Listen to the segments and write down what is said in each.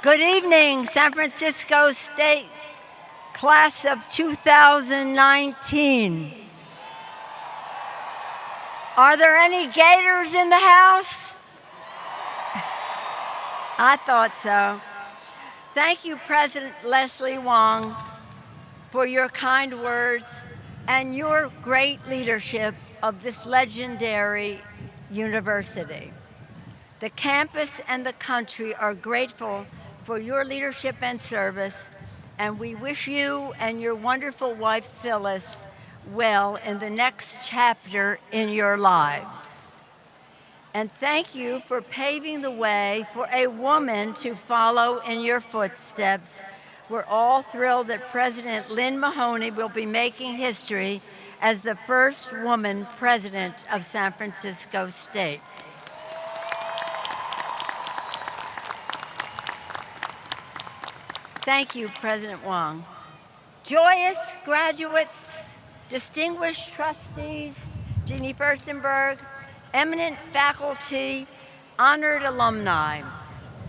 Good evening, San Francisco State Class of 2019. Are there any Gators in the house? I thought so. Thank you, President Leslie Wong, for your kind words and your great leadership of this legendary university. The campus and the country are grateful for your leadership and service, and we wish you and your wonderful wife, Phyllis, well in the next chapter in your lives. And thank you for paving the way for a woman to follow in your footsteps. We're all thrilled that President Lynn Mahoney will be making history as the first woman president of San Francisco State. Thank you, President Wong. Joyous graduates, distinguished trustees, Jeannie Furstenberg, eminent faculty, honored alumni,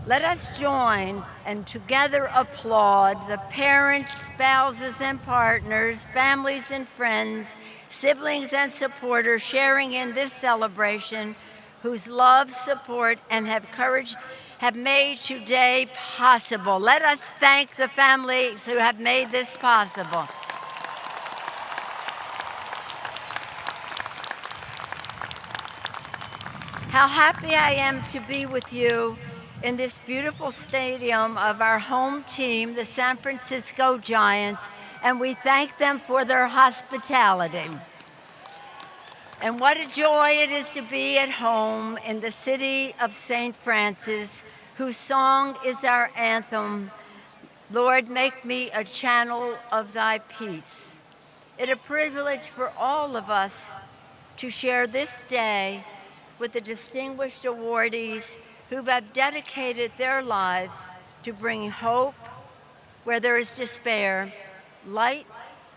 let us join and together applaud the parents, spouses, and partners, families and friends, siblings and supporters sharing in this celebration, whose love, support, and courage have made today possible. Let us thank the families who have made this possible. How happy I am to be with you in this beautiful stadium of our home team, the San Francisco Giants, and we thank them for their hospitality. And what a joy it is to be at home in the city of St. Francis, whose song is our anthem, Lord, make me a channel of thy peace. It is a privilege for all of us to share this day with the distinguished awardees who have dedicated their lives to bring hope where there is despair, light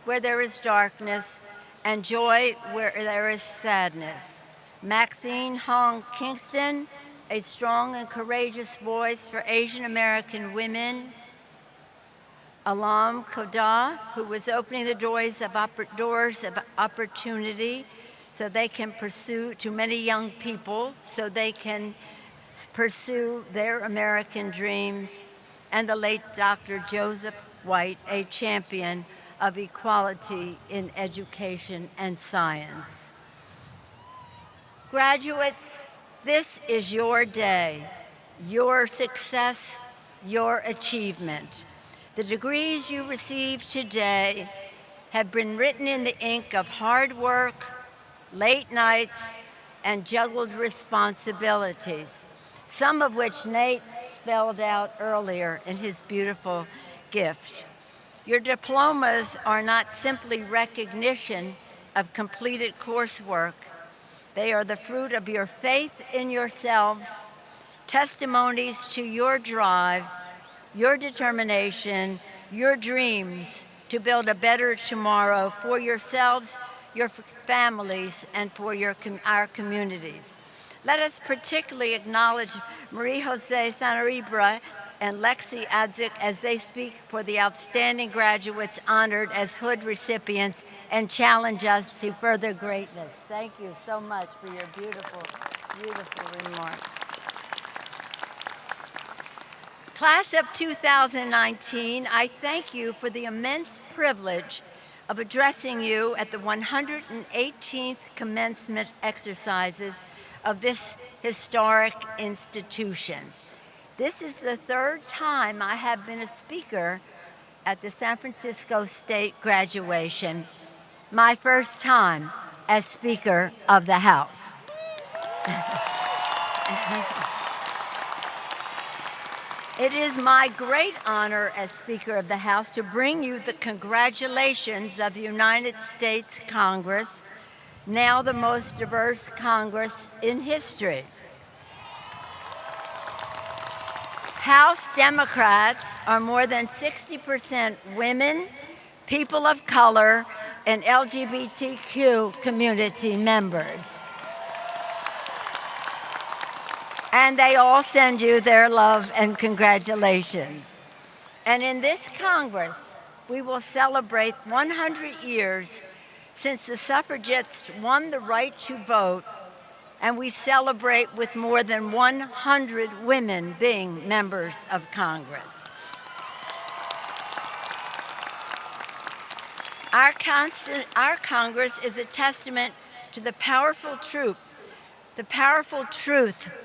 where there is darkness, and joy where there is sadness. Maxine Hong Kingston, a strong and courageous voice for Asian American women. Alam Koda, who was opening the doors of opportunity so they can pursue, to many young people, so they can pursue their American dreams. And the late Dr. Joseph White, a champion of equality in education and science. Graduates, this is your day, your success, your achievement. The degrees you receive today have been written in the ink of hard work, late nights, and juggled responsibilities, some of which Nate spelled out earlier in his beautiful gift. Your diplomas are not simply recognition of completed coursework. They are the fruit of your faith in yourselves, testimonies to your drive, your determination, your dreams to build a better tomorrow for yourselves, your families, and for our communities. Let us particularly acknowledge Marie Jose Sanaribra and Lexi Adzik as they speak for the outstanding graduates honored as Hood recipients and challenge us to further greatness. Thank you so much for your beautiful, beautiful remarks. Class of 2019, I thank you for the immense privilege of addressing you at the 118th commencement exercises of this historic institution. This is the third time I have been a speaker at the San Francisco State graduation, my first time as Speaker of the House. It is my great honor as Speaker of the House to bring you the congratulations of the United States Congress, now the most diverse Congress in history. House Democrats are more than 60% women, people of color, and LGBTQ community members. And they all send you their love and congratulations. And in this Congress, we will celebrate 100 years since the suffragettes won the right to vote, and we celebrate with more than 100 women being members of Congress. Our Congress is a testament to the powerful truth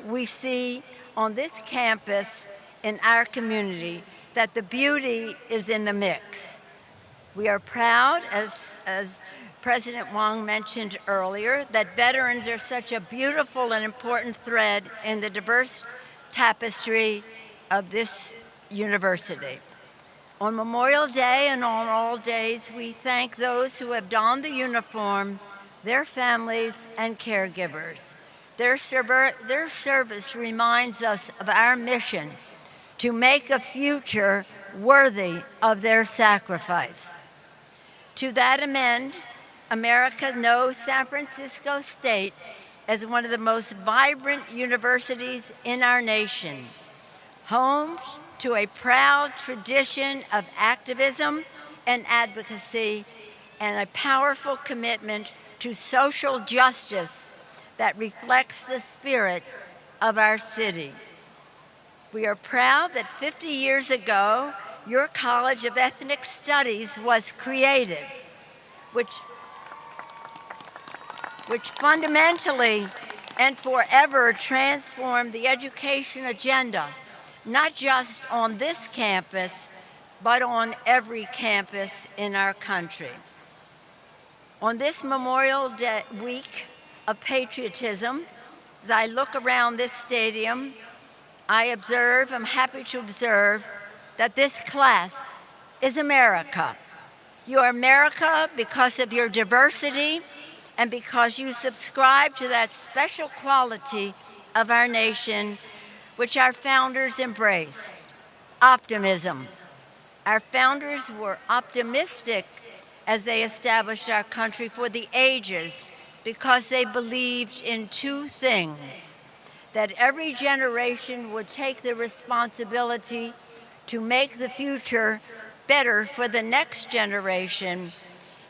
we see on this campus in our community, that the beauty is in the mix. We are proud, as President Wong mentioned earlier, that veterans are such a beautiful and important thread in the diverse tapestry of this university. On Memorial Day and on all days, we thank those who have donned the uniform, their families and caregivers. Their service reminds us of our mission to make a future worthy of their sacrifice. To that end, America knows San Francisco State as one of the most vibrant universities in our nation, home to a proud tradition of activism and advocacy, and a powerful commitment to social justice that reflects the spirit of our city. We are proud that 50 years ago, your College of Ethnic Studies was created, which fundamentally and forever transformed the education agenda, not just on this campus, but on every campus in our country. On this Memorial Day week of patriotism, as I look around this stadium, I'm happy to observe that this class is America. You are America because of your diversity and because you subscribe to that special quality of our nation which our founders embraced, optimism. Our founders were optimistic as they established our country for the ages because they believed in two things: that every generation would take the responsibility to make the future better for the next generation,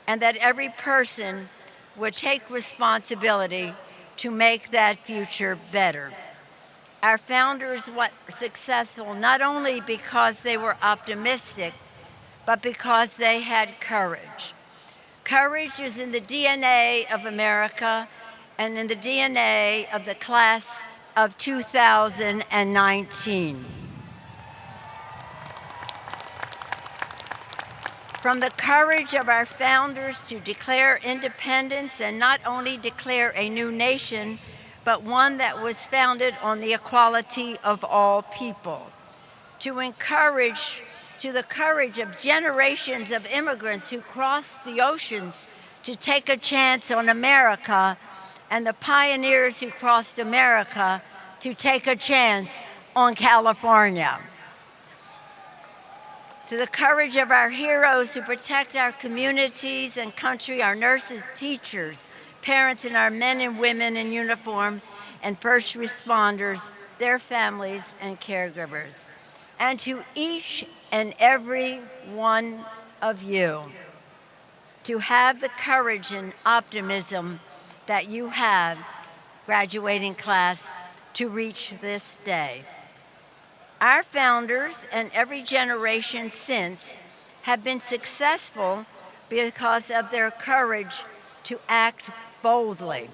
and that every person would take responsibility to make that future better. Our founders were successful not only because they were optimistic, but because they had courage. Courage is in the DNA of America and in the DNA of the class of 2019. From the courage of our founders to declare independence and not only declare a new nation, but one that was founded on the equality of all people. To the courage of generations of immigrants who crossed the oceans to take a chance on America, and the pioneers who crossed America to take a chance on California. To the courage of our heroes who protect our communities and country, our nurses, teachers, parents, and our men and women in uniform, and first responders, their families and caregivers. And to each and every one of you, to have the courage and optimism that you have, graduating class, to reach this day. Our founders and every generation since have been successful because of their courage to act boldly.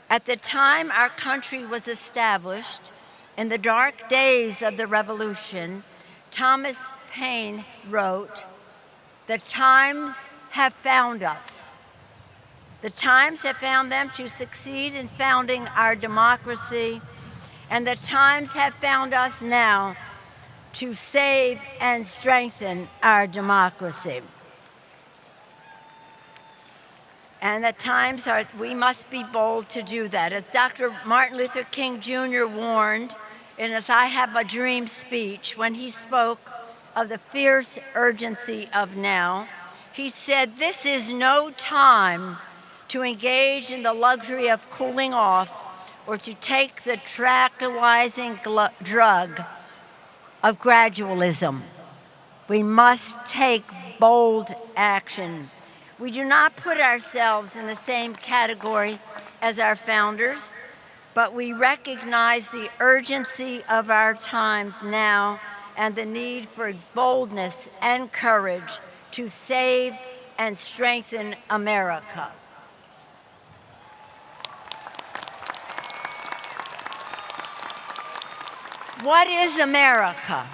At the time our country was established, in the dark days of the Revolution, Thomas Paine wrote, "The times have found us. The times have found them to succeed in founding our democracy, and the times have found us now to save and strengthen our democracy." And the times are, we must be bold to do that. As Dr. Martin Luther King Jr. warned in his "I Have a Dream" speech, when he spoke of the fierce urgency of now, he said, "This is no time to engage in the luxury of cooling off or to take the tranquilizing drug of gradualism. We must take bold action. We do not put ourselves in the same category as our founders, but we recognize the urgency of our times now and the need for boldness and courage to save and strengthen America. What is America?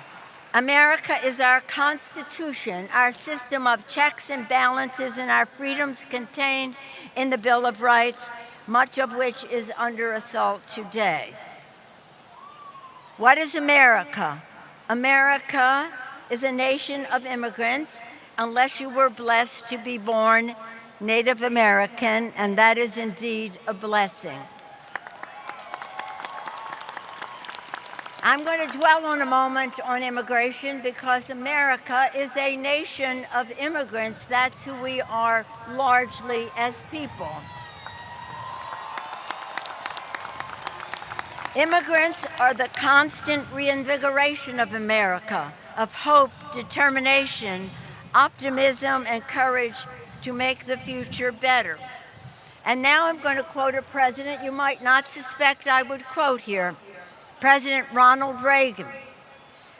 America is our Constitution, our system of checks and balances, and our freedoms contained in the Bill of Rights, much of which is under assault today. What is America? America is a nation of immigrants, unless you were blessed to be born Native American, and that is indeed a blessing. I'm going to dwell on a moment on immigration because America is a nation of immigrants. That's who we are largely as people. Immigrants are the constant reinvigoration of America, of hope, determination, optimism, and courage to make the future better. And now I'm going to quote a president you might not suspect I would quote here. President Ronald Reagan.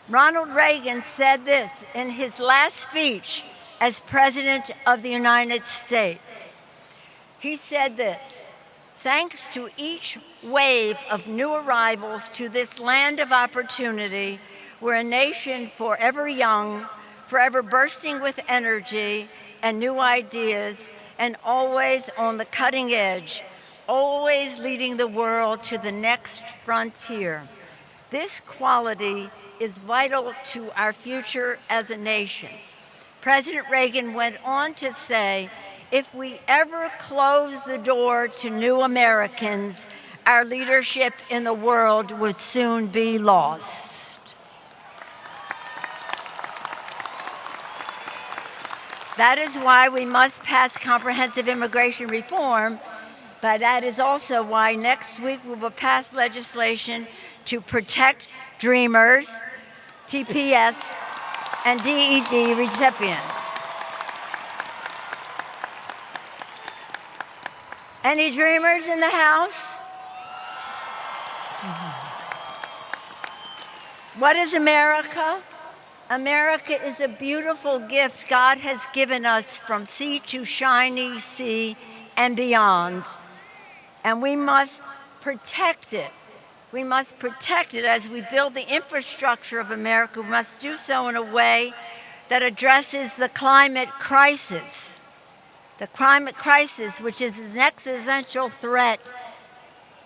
Ronald Reagan said this in his last speech as President of the United States. He said this: "Thanks to each wave of new arrivals to this land of opportunity, we're a nation forever young, forever bursting with energy and new ideas, and always on the cutting edge, always leading the world to the next frontier. This quality is vital to our future as a nation." President Reagan went on to say, "If we ever close the door to new Americans, our leadership in the world would soon be lost." That is why we must pass comprehensive immigration reform, but that is also why next week we will pass legislation to protect Dreamers, TPS, and DED recipients. Any Dreamers in the house? What is America? America is a beautiful gift God has given us from sea to shining sea and beyond. And we must protect it. We must protect it as we build the infrastructure of America. We must do so in a way that addresses the climate crisis. The climate crisis, which is an existential threat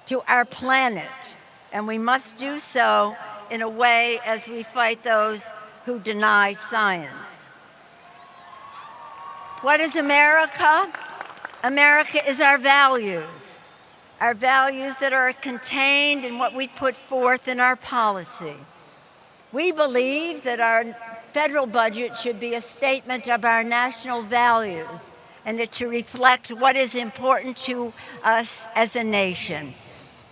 to our planet. And we must do so in a way as we fight those who deny science. What is America? America is our values that are contained in what we put forth in our policy. We believe that our federal budget should be a statement of our national values, and it should reflect what is important to us as a nation.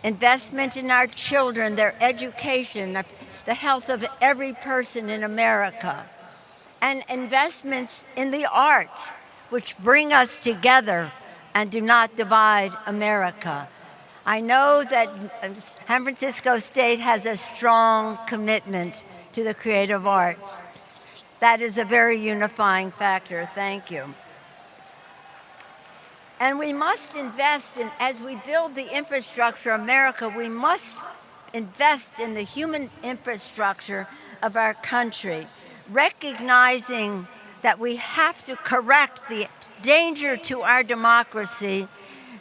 Investment in our children, their education, the health of every person in America, and investments in the arts, which bring us together and do not divide America. I know that San Francisco State has a strong commitment to the creative arts. That is a very unifying factor. Thank you. And we must invest in, as we build the infrastructure of America, we must invest in the human infrastructure of our country, recognizing that we have to correct the danger to our democracy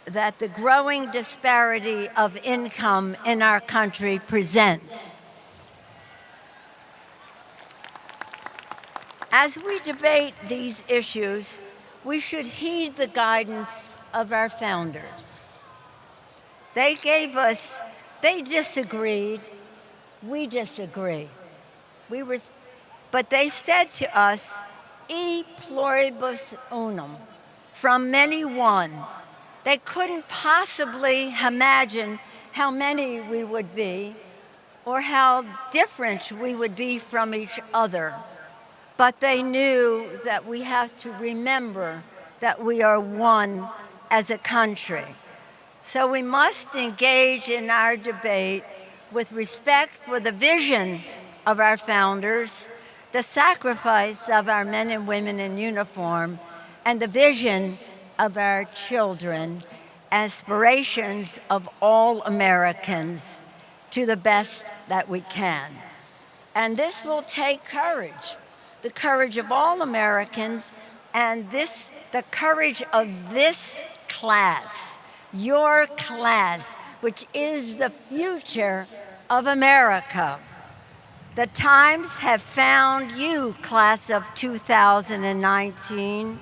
that the growing disparity of income in our country presents. As we debate these issues, we should heed the guidance of our founders. They disagreed, we disagree. But they said to us, "E pluribus unum," from many one. They couldn't possibly imagine how many we would be or how different we would be from each other. But they knew that we have to remember that we are one as a country. So we must engage in our debate with respect for the vision of our founders, the sacrifice of our men and women in uniform, and the vision of our children, aspirations of all Americans, to the best that we can. And this will take courage, the courage of all Americans, and the courage of this class, your class, which is the future of America. The times have found you, class of 2019.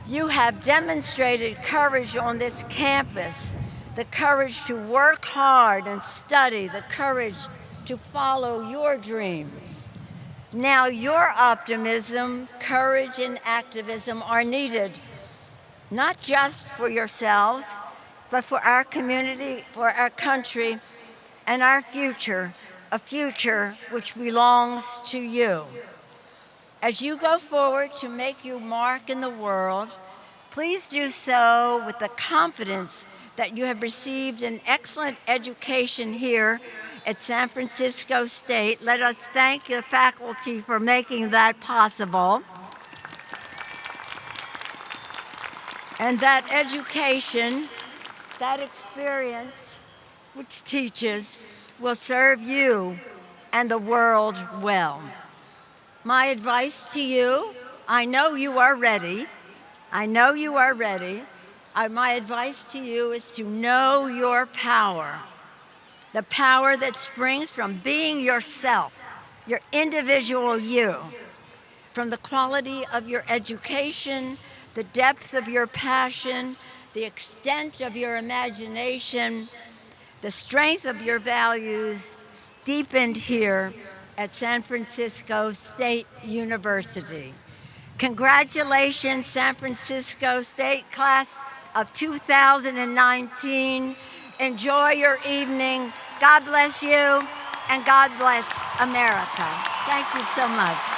You have demonstrated courage on this campus, the courage to work hard and study, the courage to follow your dreams. Now your optimism, courage, and activism are needed, not just for yourselves, but for our community, for our country, and our future, a future which belongs to you. As you go forward to make your mark in the world, please do so with the confidence that you have received an excellent education here at San Francisco State. Let us thank the faculty for making that possible. And that education, that experience, which teaches, will serve you and the world well. My advice to you, I know you are ready. I know you are ready. My advice to you is to know your power, the power that springs from being yourself, your individual you, from the quality of your education, the depth of your passion, the extent of your imagination, the strength of your values, deepened here at San Francisco State University. Congratulations, San Francisco State class of 2019. Enjoy your evening. God bless you, and God bless America. Thank you so much.